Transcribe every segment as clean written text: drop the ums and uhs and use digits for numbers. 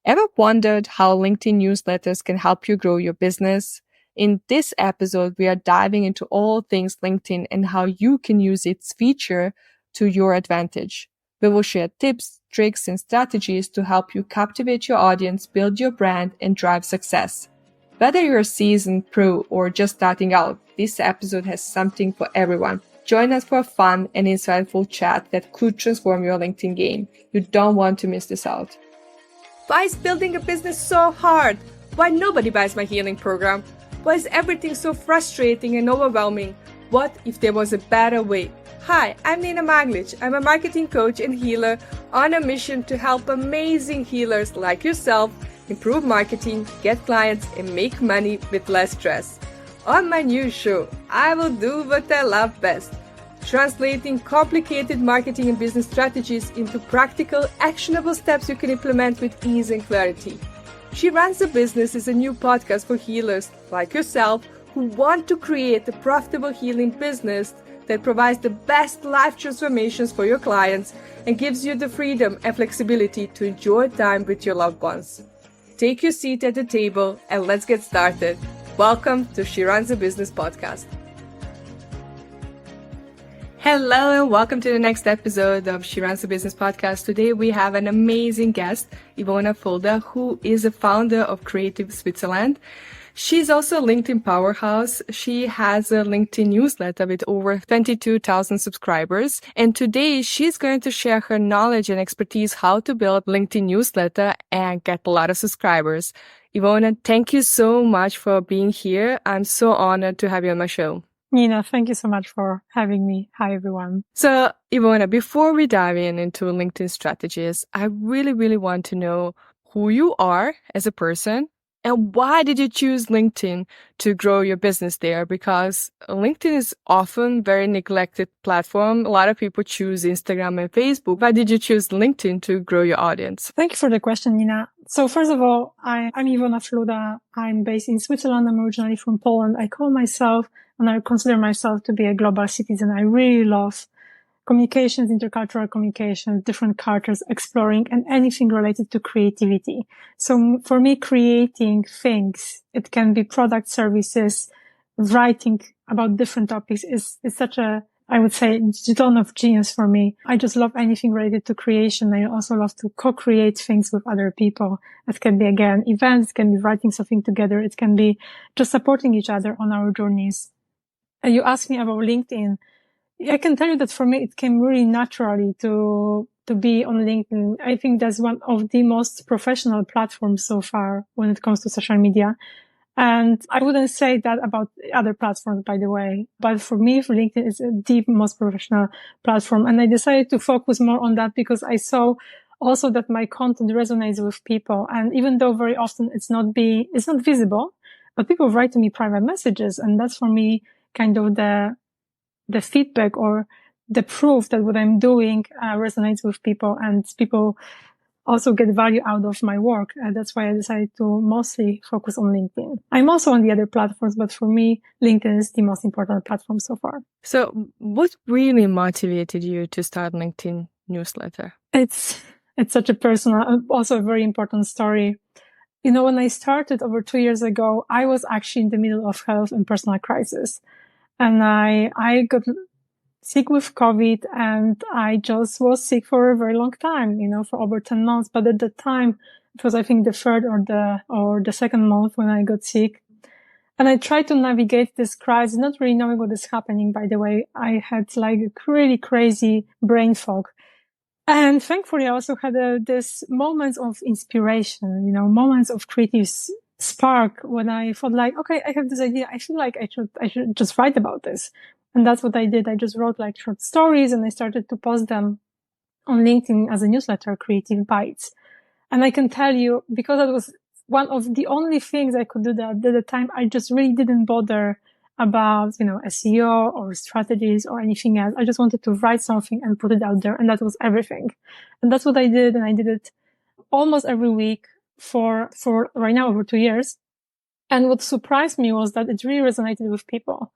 Ever wondered how LinkedIn newsletters can help you grow your business? In this episode, we are diving into all things LinkedIn and how you can use its feature to your advantage. We will share tips, tricks, and strategies to help you captivate your audience, build your brand, and drive success. Whether you're a seasoned pro or just starting out, this episode has something for everyone. Join us for a fun and insightful chat that could transform your LinkedIn game. You don't want to miss this out. Why is building a business so hard? Why nobody buys my healing program? Why is everything so frustrating and overwhelming? What if there was a better way? Hi, I'm Nina Maglic. I'm a marketing coach and healer on a mission to help amazing healers like yourself improve marketing, get clients, and make money with less stress. On my new show, I will do what I love best, translating complicated marketing and business strategies into practical, actionable steps you can implement with ease and clarity. She Runs a Business is a new podcast for healers like yourself who want to create a profitable healing business that provides the best life transformations for your clients and gives you the freedom and flexibility to enjoy time with your loved ones. Take your seat at the table and let's get started. Welcome to She Runs a Business podcast. Hello and welcome to the next episode of She Runs a Business podcast. Today we have an amazing guest, Ivona Folda, who is a founder of Creative Switzerland. She's also a LinkedIn powerhouse. She has a LinkedIn newsletter with over 22,000 subscribers. And today she's going to share her knowledge and expertise how to build a LinkedIn newsletter and get a lot of subscribers. Ivona, thank you so much for being here. I'm so honored to have you on my show. Nina, thank you so much for having me. Hi, everyone. So, Ivona, before we dive into LinkedIn strategies, I really want to know who you are as a person and why did you choose LinkedIn to grow your business there? Because LinkedIn is often very neglected platform. A lot of people choose Instagram and Facebook. Why did you choose LinkedIn to grow your audience? Thank you for the question, Nina. So first of all, I'm Ivona Folda. I'm based in Switzerland. I'm originally from Poland. I call myself and I consider myself to be a global citizen. I really love communications, intercultural communications, different cultures, exploring, and anything related to creativity. So for me, creating things, it can be product, services, writing about different topics is such a, I would say, zone of genius for me. I just love anything related to creation. I also love to co-create things with other people. It can be, again, events, it can be writing something together. It can be just supporting each other on our journeys. And you asked me about LinkedIn. I can tell you that for me, it came really naturally to be on LinkedIn. I think that's one of the most professional platforms so far when it comes to social media. And I wouldn't say that about other platforms, by the way. But for me, LinkedIn is the most professional platform. And I decided to focus more on that because I saw also that my content resonates with people. And even though very often it's not visible, but people write to me private messages. And that's for me kind of the feedback or the proof that what I'm doing resonates with people and people also get value out of my work. And that's why I decided to mostly focus on LinkedIn. I'm also on the other platforms, but for me, LinkedIn is the most important platform so far. So what really motivated you to start LinkedIn newsletter? It's such a personal, also a very important story. You know, when I started over 2 years ago, I was actually in the middle of health and personal crisis. And I got sick with COVID and I just was sick for a very long time, for over 10 months. But at the time, it was, I think, the third or the second month when I got sick. And I tried to navigate this crisis, not really knowing what is happening. By the way, I had like a really crazy brain fog. And thankfully, I also had this moments of inspiration, moments of creative spark when I thought like, okay, I have this idea. I feel like I should just write about this. And that's what I did. I just wrote like short stories and I started to post them on LinkedIn as a newsletter, Creative Bites. And I can tell you, because that was one of the only things I could do that at the time, I just really didn't bother about, SEO or strategies or anything else. I just wanted to write something and put it out there. And that was everything. And that's what I did. And I did it almost every week for right now over 2 years. And what surprised me was that it really resonated with people.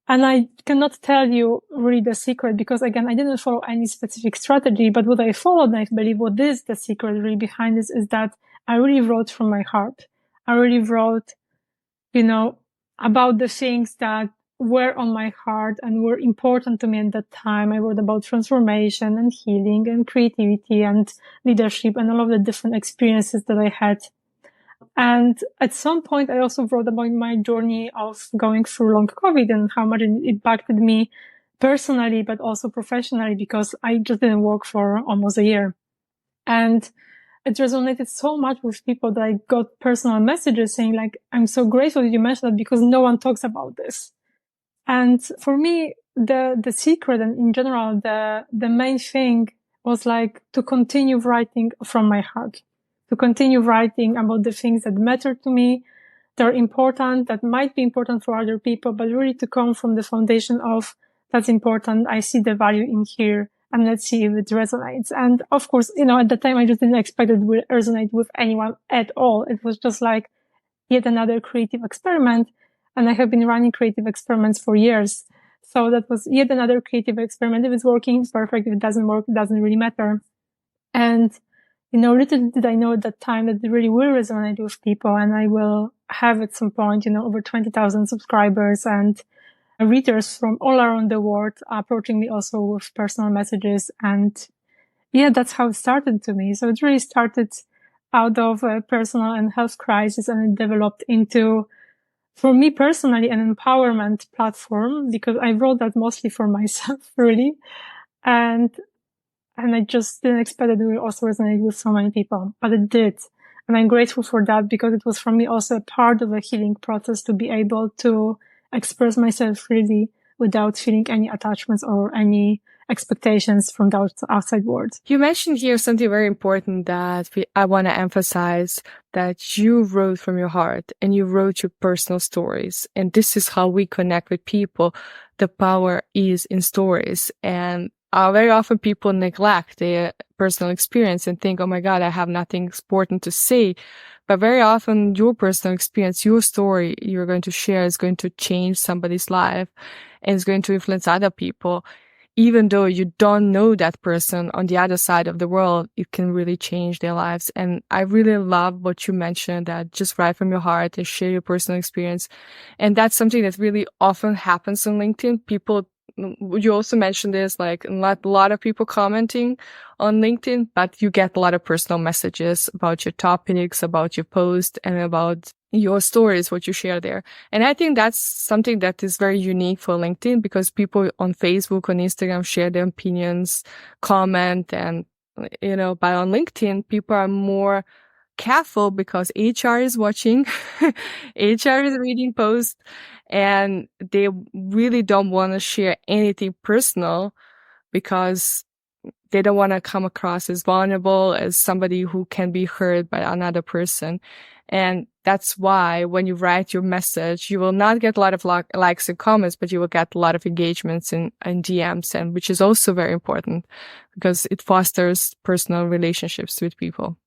And I cannot tell you really the secret because, again, I didn't follow any specific strategy. But what I followed, and I believe what is the secret really behind this, is that I really wrote from my heart. I really wrote, about the things that were on my heart and were important to me at that time. I wrote about transformation and healing and creativity and leadership and all of the different experiences that I had. And at some point, I also wrote about my journey of going through long COVID and how much it impacted me personally, but also professionally, because I just didn't work for almost a year. And it resonated so much with people that I got personal messages saying like, I'm so grateful that you mentioned that because no one talks about this. And for me, the secret and in general, the main thing was like to continue writing from my heart, to continue writing about the things that matter to me, that are important, that might be important for other people, but really to come from the foundation of that's important. I see the value in here and let's see if it resonates. And of course, at the time I just didn't expect it would resonate with anyone at all. It was just like yet another creative experiment. And I have been running creative experiments for years. So that was yet another creative experiment. If it's working, it's perfect. If it doesn't work, it doesn't really matter. And, little did I know at that time that it really will resonate with people and I will have at some point, over 20,000 subscribers and readers from all around the world approaching me also with personal messages. And yeah, that's how it started to me. So it really started out of a personal and health crisis and it developed into, for me personally, an empowerment platform because I wrote that mostly for myself, really. And I just didn't expect that it would also resonate with so many people, but it did. And I'm grateful for that because it was for me also a part of a healing process to be able to express myself freely without feeling any attachments or any expectations from the outside world. You mentioned here something very important that I want to emphasize, that you wrote from your heart and you wrote your personal stories. And this is how we connect with people. The power is in stories. And very often people neglect their personal experience and think, oh my God, I have nothing important to say. But very often your personal experience, your story you're going to share is going to change somebody's life and is going to influence other people. Even though you don't know that person on the other side of the world, it can really change their lives. And I really love what you mentioned, that just write from your heart and share your personal experience. And that's something that really often happens on LinkedIn. You also mentioned this, like not a lot of people commenting on LinkedIn, but you get a lot of personal messages about your topics, about your post, and about your stories, what you share there. And I think that's something that is very unique for LinkedIn because people on Facebook, on Instagram share their opinions, comment, and, but on LinkedIn, people are more careful because HR is watching, HR is reading posts, and they really don't want to share anything personal because they don't want to come across as vulnerable, as somebody who can be hurt by another person. And that's why when you write your message, you will not get a lot of likes and comments, but you will get a lot of engagements in DMs, and which is also very important because it fosters personal relationships with people.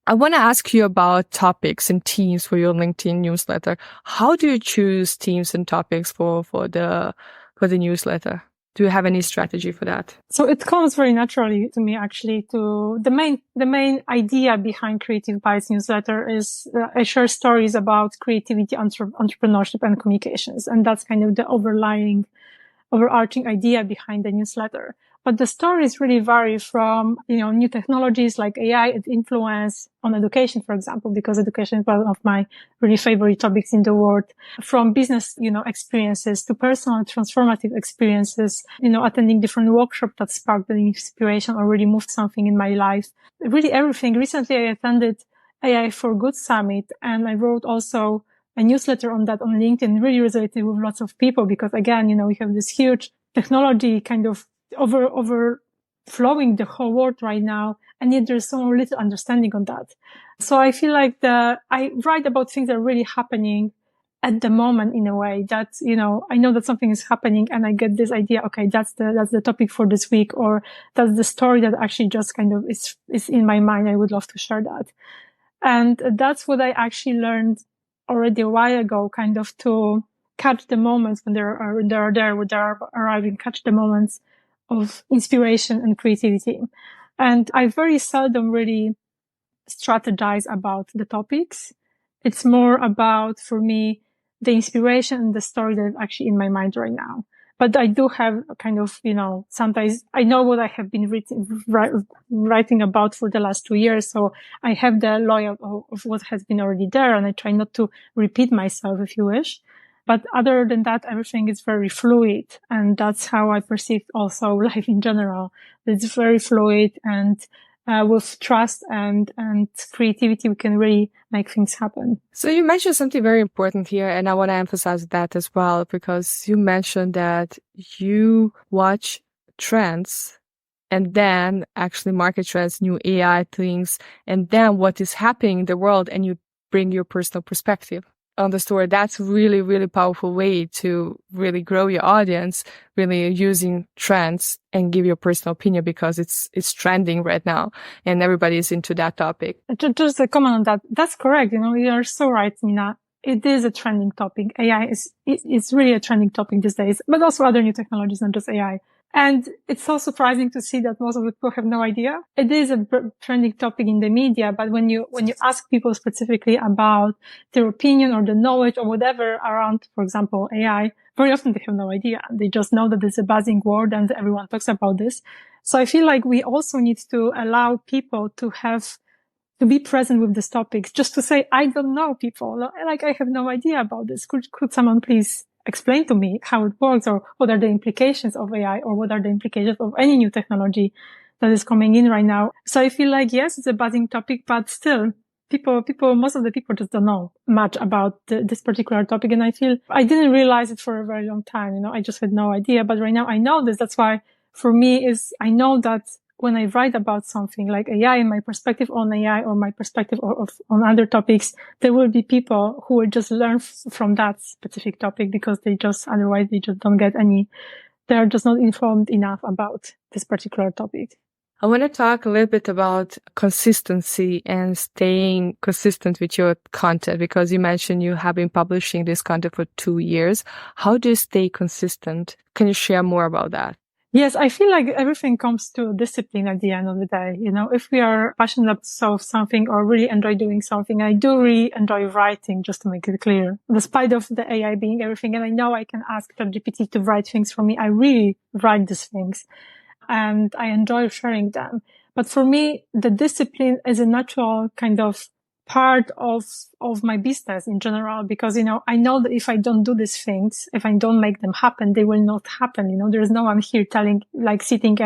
I want to ask you about topics and themes for your LinkedIn newsletter. How do you choose themes and topics for the newsletter? Do you have any strategy for that? So it comes very naturally to me, actually. To the main idea behind Creative Bites newsletter is I share stories about creativity, entrepreneurship, and communications, and that's kind of the overarching idea behind the newsletter. But the stories really vary from, new technologies like AI and influence on education, for example, because education is one of my really favorite topics in the world, from business, experiences to personal transformative experiences, attending different workshops that sparked an inspiration or really moved something in my life. Really everything. Recently, I attended AI for Good Summit, and I wrote also a newsletter on that on LinkedIn. Really resonated with lots of people because, again, we have this huge technology kind of overflowing the whole world right now, and yet there's so little understanding on that. So I feel like I write about things that are really happening at the moment in a way that, I know that something is happening and I get this idea, okay, that's the topic for this week, or that's the story that actually just kind of is in my mind. I would love to share that. And that's what I actually learned already a while ago, kind of to catch the moments when they're arriving, catch the moments of inspiration and creativity. And I very seldom really strategize about the topics. It's more about, for me, the inspiration and the story that is actually in my mind right now. But I do have a kind of, sometimes I know what I have been writing about for the last 2 years. So I have the layout of what has been already there, and I try not to repeat myself, if you wish. But other than that, everything is very fluid. And that's how I perceive also life in general. It's very fluid, and with trust and creativity, we can really make things happen. So you mentioned something very important here, and I want to emphasize that as well, because you mentioned that you watch trends and then actually market trends, new AI things, and then what is happening in the world, and you bring your personal perspective on the story. That's really, really powerful way to really grow your audience, really using trends and give your personal opinion, because it's trending right now and everybody is into that topic. Just a comment on that. That's correct. You are so right, Nina. It is a trending topic. AI is really a trending topic these days, but also other new technologies, not just AI. And it's so surprising to see that most of the people have no idea. It is a trending topic in the media, but when you ask people specifically about their opinion or the knowledge or whatever around, for example, AI, very often they have no idea. They just know that it's a buzzing word and everyone talks about this. So I feel like we also need to allow people to be present with these topics, just to say, I don't know, people. Like, I have no idea about this. Could someone please explain to me how it works, or what are the implications of AI, or what are the implications of any new technology that is coming in right now? So I feel like, yes, it's a buzzing topic, but still, most of the people just don't know much about this particular topic. And I feel I didn't realize it for a very long time. I just had no idea. But right now I know this. That's why for me I know that when I write about something like AI and my perspective on AI, or my perspective on other topics, there will be people who will just learn from that specific topic, because otherwise they just don't get they are just not informed enough about this particular topic. I want to talk a little bit about consistency and staying consistent with your content, because you mentioned you have been publishing this content for 2 years. How do you stay consistent? Can you share more about that? Yes, I feel like everything comes to discipline at the end of the day. If we are passionate about something or really enjoy doing something, I do really enjoy writing, just to make it clear, despite of the AI being everything. And I know I can ask ChatGPT to write things for me. I really write these things and I enjoy sharing them. But for me, the discipline is a natural kind of part of my business in general, because, I know that if I don't do these things, if I don't make them happen, they will not happen. There's no one here sitting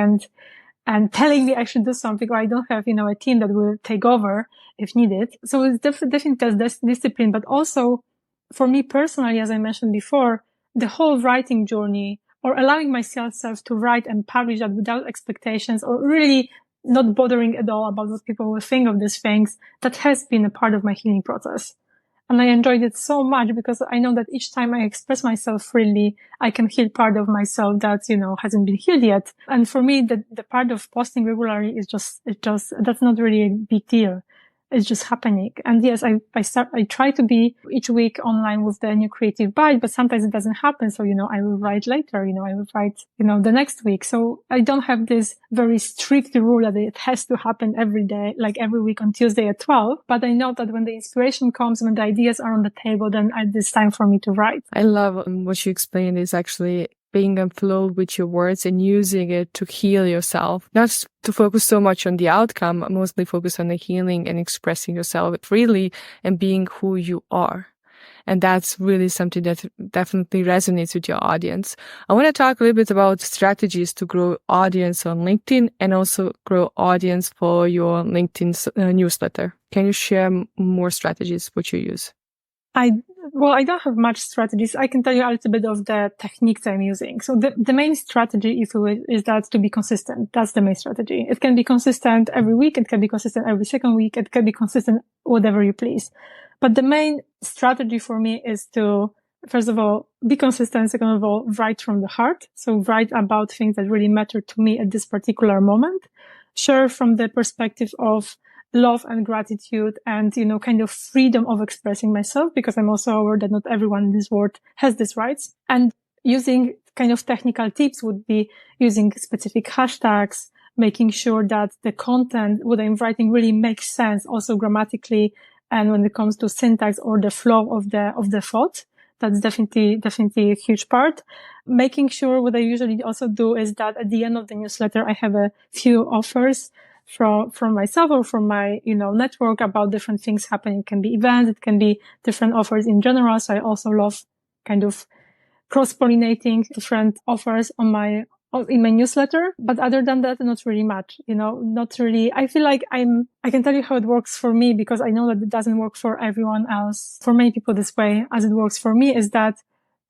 and telling me I should do something, or I don't have, a team that will take over if needed. So it's definitely this discipline, but also for me personally, as I mentioned before, the whole writing journey, or allowing myself to write and publish that without expectations, or really not bothering at all about what people will think of these things, that has been a part of my healing process. And I enjoyed it so much, because I know that each time I express myself freely, I can heal part of myself that, hasn't been healed yet. And for me, the part of posting regularly is that's not really a big deal. It's just happening. And yes, I try to be each week online with the new creative bite, but sometimes it doesn't happen. So, I will write later, I will write, the next week. So I don't have this very strict rule that it has to happen every day, like every week on Tuesday at 12. But I know that when the inspiration comes, when the ideas are on the table, then it's time for me to write. I love what you explained is actually being in flow with your words and using it to heal yourself, not to focus so much on the outcome, mostly focus on the healing and expressing yourself freely and being who you are. And that's really something that definitely resonates with your audience. I want to talk a little bit about strategies to grow audience on LinkedIn and also grow audience for your LinkedIn newsletter. Can you share more strategies which you use? I don't have much strategies. I can tell you a little bit of the techniques I'm using. So the main strategy, if you will, is that to be consistent. That's the main strategy. It can be consistent every week. It can be consistent every second week. It can be consistent whatever you please. But the main strategy for me is to, first of all, be consistent. Second of all, write from the heart. So write about things that really matter to me at this particular moment. Share from the perspective of love and gratitude and, kind of freedom of expressing myself, because I'm also aware that not everyone in this world has these rights. And using kind of technical tips would be using specific hashtags, making sure that the content, what I'm writing really makes sense also grammatically. And when it comes to syntax or the flow of the thought, that's definitely a huge part. Making sure what I usually also do is that at the end of the newsletter, I have a few offers from myself or from my, network about different things happening. It can be events. It can be different offers in general. So I also love kind of cross-pollinating different offers in my newsletter. But other than that, not really much, not really. I feel like I can tell you how it works for me because I know that it doesn't work for everyone else. For many people this way, as it works for me, is that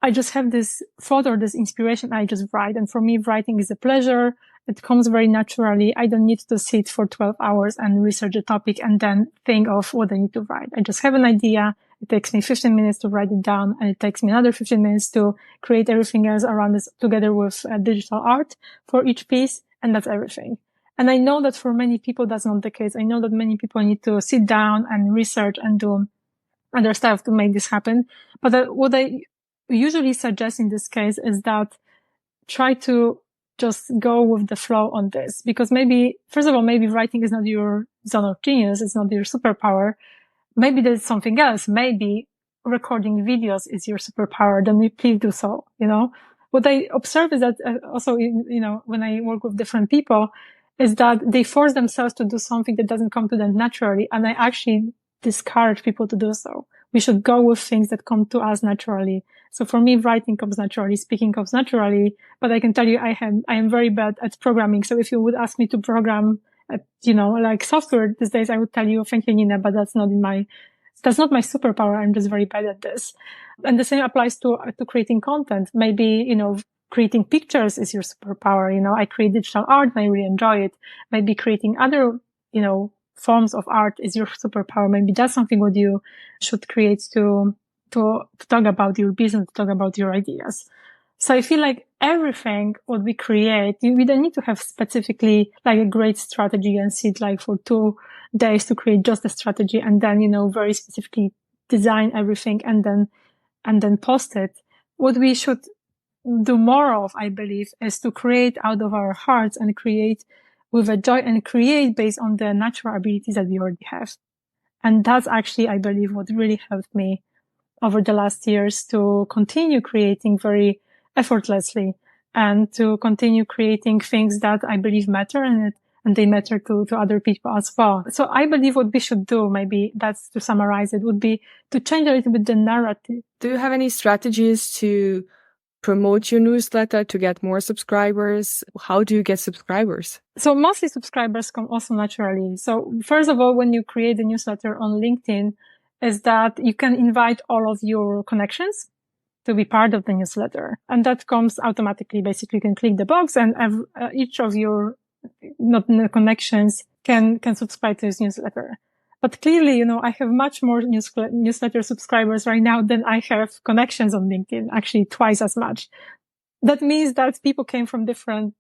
I just have this thought or this inspiration. I just write. And for me, writing is a pleasure. It comes very naturally. I don't need to sit for 12 hours and research a topic and then think of what I need to write. I just have an idea. It takes me 15 minutes to write it down, and it takes me another 15 minutes to create everything else around this together with digital art for each piece. And that's everything. And I know that for many people, that's not the case. I know that many people need to sit down and research and do other stuff to make this happen. But what I usually suggest in this case is that try to just go with the flow on this, because first of all, maybe writing is not your zone of genius. It's not your superpower. Maybe there's something else. Maybe recording videos is your superpower. Then please do so. What I observe is that also, when I work with different people, is that they force themselves to do something that doesn't come to them naturally. And I actually discourage people to do so. We should go with things that come to us naturally. So for me, writing comes naturally, speaking comes naturally, but I can tell you, I am very bad at programming. So if you would ask me to program, like software these days, I would tell you, thank you, Nina, but that's not my superpower. I'm just very bad at this. And the same applies to creating content. Maybe, creating pictures is your superpower. I create digital art and I really enjoy it. Maybe creating other, forms of art is your superpower. Maybe that's something what you should create to talk about your business, to talk about your ideas. So I feel like everything what we create, we don't need to have specifically like a great strategy and sit like for 2 days to create just a strategy and then, very specifically design everything and then post it. What we should do more of, I believe, is to create out of our hearts and create with a joy and create based on the natural abilities that we already have. And that's actually, I believe, what really helped me over the last years to continue creating very effortlessly and to continue creating things that I believe matter and they matter to other people as well. So I believe what we should do, maybe that's to summarize it, would be to change a little bit the narrative. Do you have any strategies to promote your newsletter to get more subscribers? How do you get subscribers? So mostly subscribers come also naturally. So first of all, when you create a newsletter on LinkedIn, is that you can invite all of your connections to be part of the newsletter. And that comes automatically. Basically, you can click the box and each of your connections can subscribe to this newsletter. But clearly, I have much more newsletter subscribers right now than I have connections on LinkedIn, actually twice as much. That means that people came from different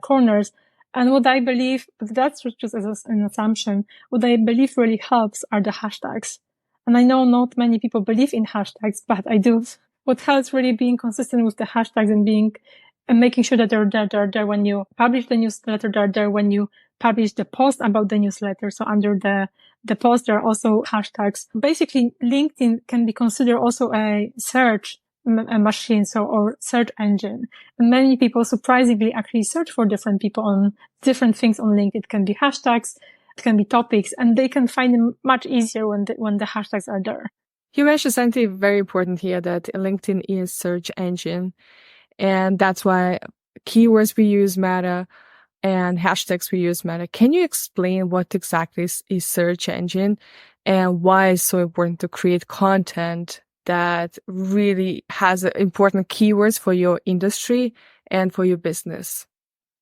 corners. And what I believe, but that's just as an assumption, what I believe really helps are the hashtags. And I know not many people believe in hashtags, but I do. What helps really being consistent with the hashtags and making sure that they're there when you publish the newsletter, they're there when you publish the post about the newsletter. So under the post, there are also hashtags. Basically, LinkedIn can be considered also a search machine, or search engine. And many people surprisingly actually search for different people on different things on LinkedIn. It can be hashtags, it can be topics, and they can find them much easier when the hashtags are there. You mentioned something very important here, that LinkedIn is search engine. And that's why keywords we use matter and hashtags we use matter. Can you explain what exactly is search engine and why it's so important to create content that really has important keywords for your industry and for your business?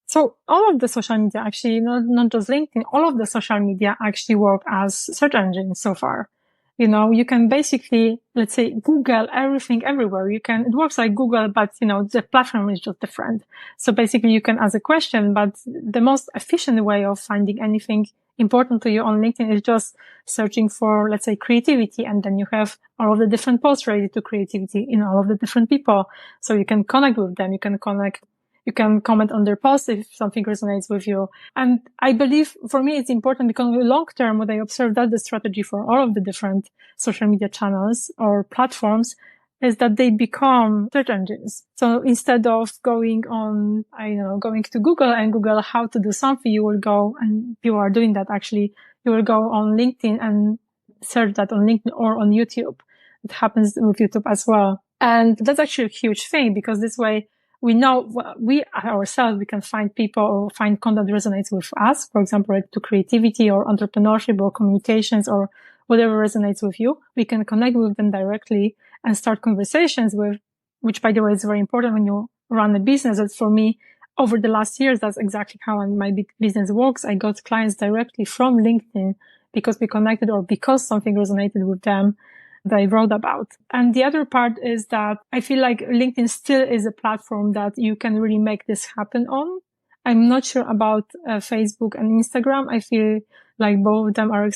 So all of the social media, actually, not just LinkedIn, all of the social media actually work as search engines so far. You can basically, let's say, Google everything everywhere. It works like Google, but, the platform is just different. So basically you can ask a question, but the most efficient way of finding anything important to you on LinkedIn is just searching for, let's say, creativity. And then you have all of the different posts related to creativity in all of the different people. So you can connect with them. You can connect You can comment on their posts if something resonates with you. And I believe for me, it's important because in the long term, what I observed that the strategy for all of the different social media channels or platforms is that they become search engines. So instead of going to Google and Google how to do something, you will go, and people are doing that actually, you will go on LinkedIn and search that on LinkedIn or on YouTube. It happens with YouTube as well. And that's actually a huge thing because this way we know we ourselves, we can find people or find content that resonates with us. For example, to creativity or entrepreneurship or communications or whatever resonates with you. We can connect with them directly and start conversations with, which by the way is very important when you run a business. That's for me over the last years. That's exactly how my business works. I got clients directly from LinkedIn because we connected or because something resonated with them that I wrote about. And the other part is that I feel like LinkedIn still is a platform that you can really make this happen on. I'm not sure about Facebook and Instagram. I feel like both of them are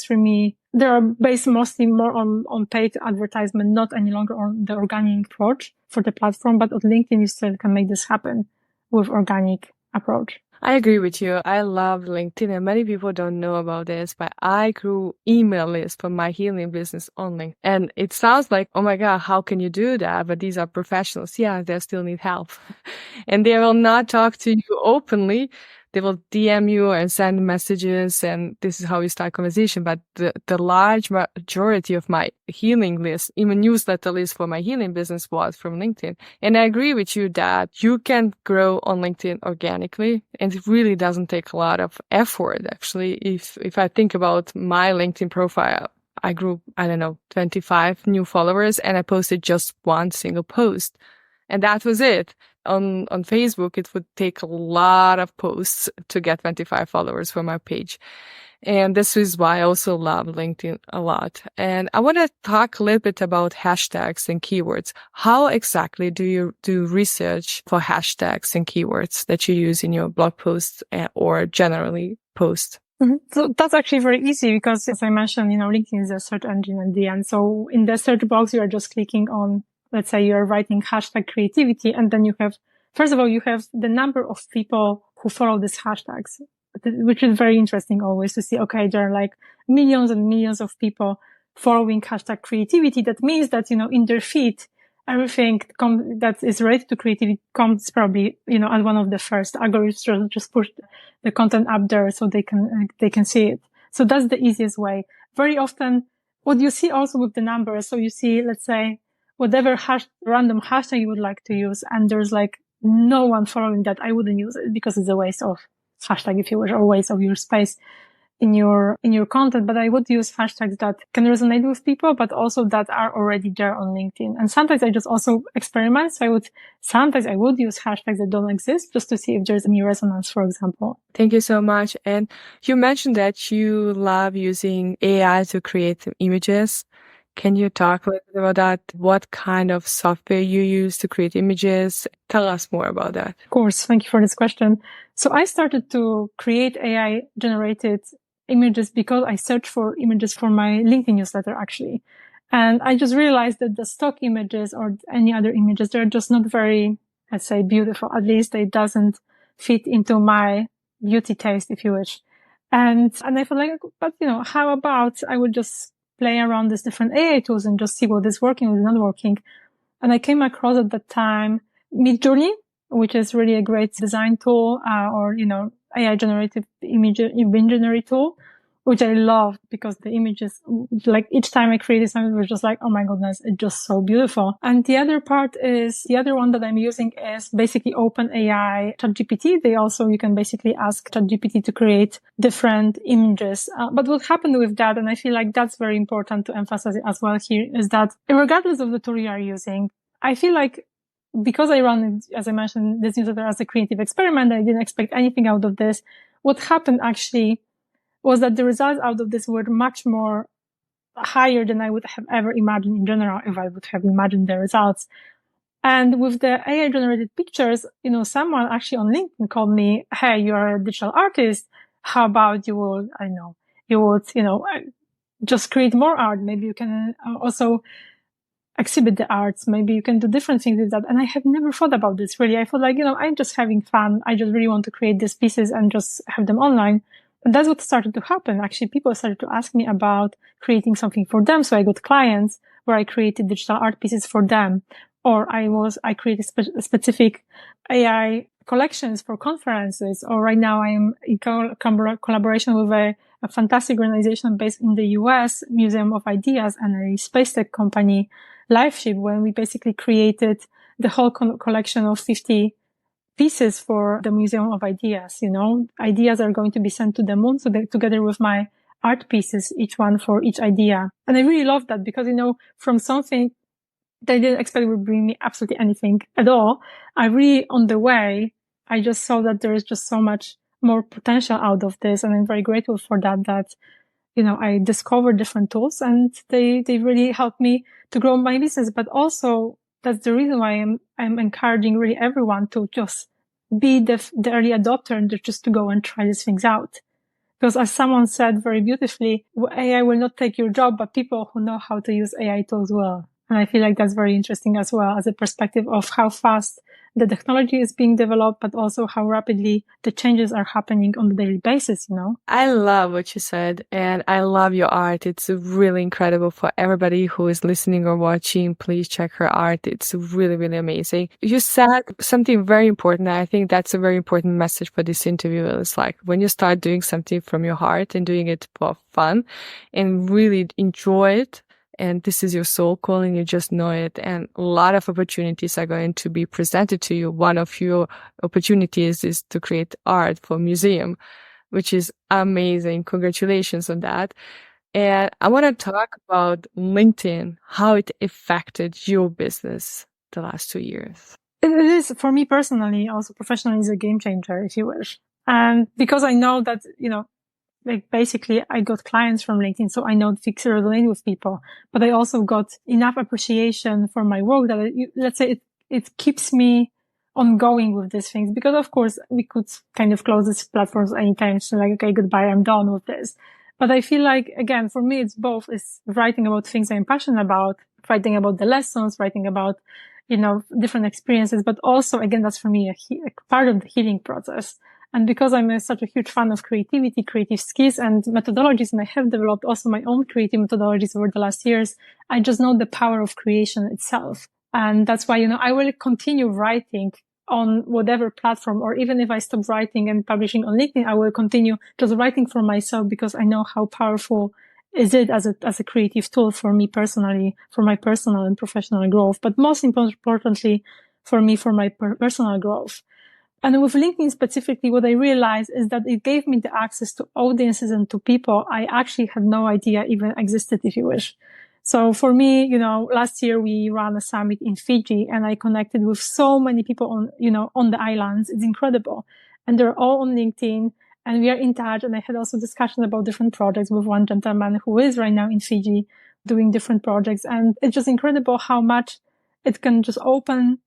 they are based mostly more on paid advertisement, not any longer on the organic approach for the platform. But on LinkedIn, you still can make this happen with organic approach. I agree with you. I love LinkedIn, and many people don't know about this, but I grew email list for my healing business on LinkedIn. And it sounds like, oh my God, how can you do that? But these are professionals. Yeah, they still need help. And they will not talk to you openly. They will DM you and send messages, and this is how you start conversation. But the large majority of my healing list, even newsletter list for my healing business, was from LinkedIn. And I agree with you that you can grow on LinkedIn organically, and it really doesn't take a lot of effort. Actually, if I think about my LinkedIn profile, I grew, 25 new followers, and I posted just one single post. And that was it. On Facebook, it would take a lot of posts to get 25 followers for my page. And this is why I also love LinkedIn a lot. And I want to talk a little bit about hashtags and keywords. How exactly do you do research for hashtags and keywords that you use in your blog posts or generally post? Mm-hmm. So that's actually very easy because, as I mentioned, LinkedIn is a search engine at the end. So in the search box, you are just clicking on, let's say you're writing hashtag creativity, and then you have the number of people who follow these hashtags, which is very interesting always to see, okay, there are like millions and millions of people following hashtag creativity. That means that, in their feed, everything that is related to creativity comes probably, as one of the first. Algorithms just push the content up there so they can see it. So that's the easiest way. Very often, what you see also with the numbers, so you see, let's say, whatever random hashtag you would like to use, and there's like no one following that, I wouldn't use it because it's a waste of hashtag, if you wish, or waste of your space in your content. But I would use hashtags that can resonate with people, but also that are already there on LinkedIn. And sometimes I just also experiment. So sometimes I would use hashtags that don't exist just to see if there's any resonance, for example. Thank you so much. And you mentioned that you love using AI to create images. Can you talk a little bit about that? What kind of software you use to create images? Tell us more about that. Of course. Thank you for this question. So I started to create AI generated images because I searched for images for my LinkedIn newsletter, actually. And I just realized that the stock images or any other images, they're just not very, let's say, beautiful. At least it doesn't fit into my beauty taste, if you wish. And I felt like, but how about I would just play around these different AI tools and just see what is working, what is not working. And I came across at that time Midjourney, which is really a great design tool, or AI generative image generatory tool, which I love because the images, like each time I created something, it was just like, oh my goodness, it's just so beautiful. And the other one that I'm using is basically OpenAI ChatGPT. You can basically ask ChatGPT to create different images. But what happened with that, and I feel like that's very important to emphasize as well here, is that regardless of the tool you are using, I feel like because I run, as I mentioned, this newsletter as a creative experiment, I didn't expect anything out of this. What happened actually was that the results out of this were much more higher than I would have ever imagined in general if I would have imagined the results. And with the AI generated pictures, someone actually on LinkedIn called me, hey, you're a digital artist. How about you would just create more art. Maybe you can also exhibit the arts. Maybe you can do different things with that. And I have never thought about this really. I thought like, I'm just having fun. I just really want to create these pieces and just have them online. And that's what started to happen. Actually, people started to ask me about creating something for them. So I got clients where I created digital art pieces for them. Or I created specific AI collections for conferences. Or right now I am in collaboration with a fantastic organization based in the US, Museum of Ideas, and a space tech company, LifeShip, when we basically created the whole collection of 50 pieces for the Museum of Ideas. Ideas are going to be sent to the moon, so together with my art pieces, each one for each idea. And I really love that because, from something that I didn't expect would bring me absolutely anything at all, I really, on the way, I just saw that there is just so much more potential out of this. And I'm very grateful for that, I discovered different tools and they really helped me to grow my business. But also that's the reason why I'm encouraging really everyone to just be the early adopter and just to go and try these things out. Because as someone said very beautifully, AI will not take your job, but people who know how to use AI tools will. And I feel like that's very interesting as well as a perspective of how fast the technology is being developed, but also how rapidly the changes are happening on a daily basis, I love what you said, and I love your art. It's really incredible. For everybody who is listening or watching, please check her art. It's really, really amazing. You said something very important. I think that's a very important message for this interview. It's like when you start doing something from your heart and doing it for fun and really enjoy it, and this is your soul calling, you just know it. And a lot of opportunities are going to be presented to you. One of your opportunities is to create art for a museum, which is amazing. Congratulations on that. And I want to talk about LinkedIn, how it affected your business the last 2 years. It is, for me personally, also professionally, is a game changer, if you wish. And because I know that, like basically I got clients from LinkedIn, so I know to resonate with people, but I also got enough appreciation for my work that let's say it keeps me ongoing with these things, because of course we could kind of close these platforms anytime. So like, okay, goodbye, I'm done with this. But I feel like, again, for me, it's both. It's writing about things I'm passionate about, writing about the lessons, writing about, different experiences, but also, again, that's for me a part of the healing process. And because I'm such a huge fan of creativity, creative skills and methodologies, and I have developed also my own creative methodologies over the last years, I just know the power of creation itself. And that's why, I will continue writing on whatever platform, or even if I stop writing and publishing on LinkedIn, I will continue just writing for myself because I know how powerful is it as a creative tool for me personally, for my personal and professional growth, but most importantly for me, for my personal growth. And with LinkedIn specifically, what I realized is that it gave me the access to audiences and to people I actually had no idea even existed, if you wish. So for me, last year we ran a summit in Fiji and I connected with so many people on the islands. It's incredible. And they're all on LinkedIn and we are in touch. And I had also discussions about different projects with one gentleman who is right now in Fiji doing different projects. And it's just incredible how much it can just open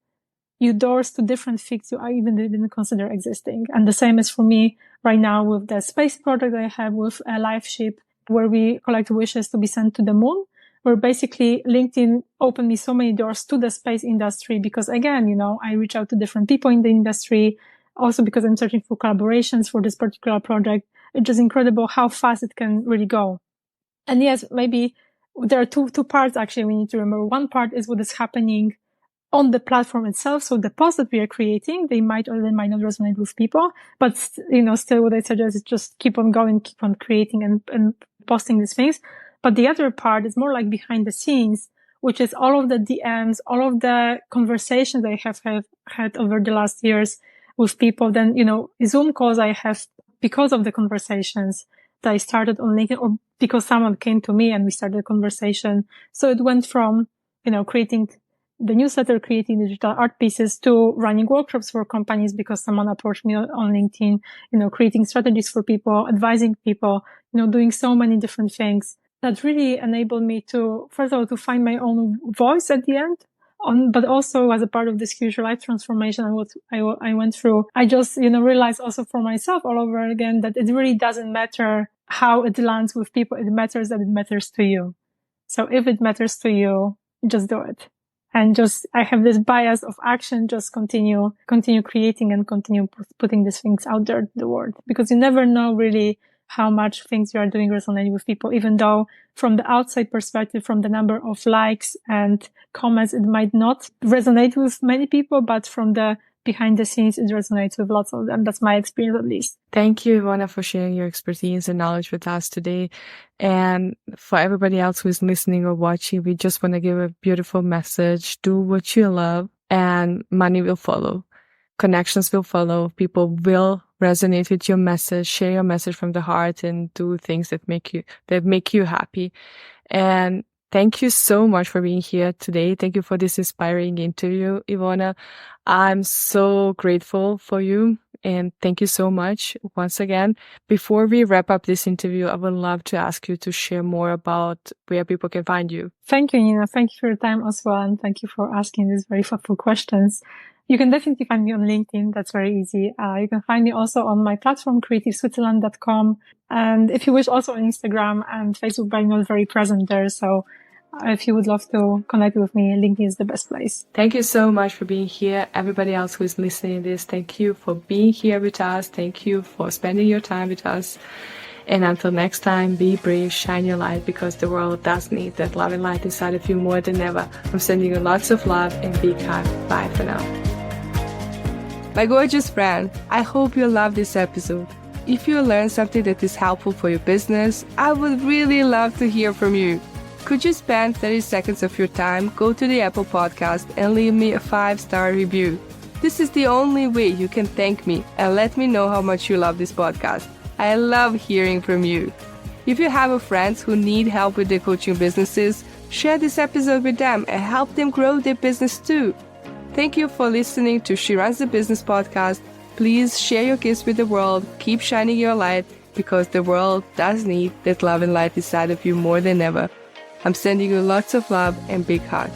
you doors to different things you even didn't consider existing. And the same is for me right now with the space project I have with LifeShip, where we collect wishes to be sent to the moon, where basically LinkedIn opened me so many doors to the space industry because, again, I reach out to different people in the industry, also because I'm searching for collaborations for this particular project. It's just incredible how fast it can really go. And yes, maybe there are two parts actually we need to remember. One part is what is happening on the platform itself. So the posts that we are creating, they might or they might not resonate with people, but still what I suggest is just keep on going, keep on creating and posting these things. But the other part is more like behind the scenes, which is all of the DMs, all of the conversations I have had over the last years with people. Then, Zoom calls I have because of the conversations that I started on LinkedIn, or because someone came to me and we started a conversation. So it went from, creating the newsletter, creating digital art pieces, to running workshops for companies because someone approached me on LinkedIn, creating strategies for people, advising people, doing so many different things that really enabled me to, first of all, to find my own voice at the end. But also as a part of this huge life transformation and what I went through, I just, realized also for myself all over again that it really doesn't matter how it lands with people. It matters that it matters to you. So if it matters to you, just do it. And just, I have this bias of action, just continue creating and continue putting these things out there to the world, because you never know really how much things you are doing resonate with people, even though from the outside perspective, from the number of likes and comments, it might not resonate with many people, but from the behind the scenes, it resonates with lots of them. That's my experience, at least. Thank you, Ivana, for sharing your expertise and knowledge with us today. And for everybody else who is listening or watching, we just want to give a beautiful message. Do what you love and money will follow. Connections will follow. People will resonate with your message, share your message from the heart, and do things that make you happy. And thank you so much for being here today. Thank you for this inspiring interview, Ivana. I'm so grateful for you. And thank you so much once again. Before we wrap up this interview, I would love to ask you to share more about where people can find you. Thank you, Nina. Thank you for your time as well. And thank you for asking these very thoughtful questions. You can definitely find me on LinkedIn. That's very easy. You can find me also on my platform, creativeswitzerland.com. And if you wish, also on Instagram and Facebook, but I'm not very present there. So if you would love to connect with me, LinkedIn is the best place. Thank you so much for being here. Everybody else who is listening to this, thank you for being here with us. Thank you for spending your time with us. And until next time, be brave, shine your light, because the world does need that love and light inside of you more than ever. I'm sending you lots of love and big hug. Bye for now. My gorgeous friend, I hope you love this episode. If you learned something that is helpful for your business, I would really love to hear from you. Could you spend 30 seconds of your time, go to the Apple Podcast and leave me a 5-star review? This is the only way you can thank me and let me know how much you love this podcast. I love hearing from you. If you have friends who need help with their coaching businesses, share this episode with them and help them grow their business too. Thank you for listening to She Runs the Business podcast. Please share your gifts with the world. Keep shining your light, because the world does need that love and light inside of you more than ever. I'm sending you lots of love and big hug.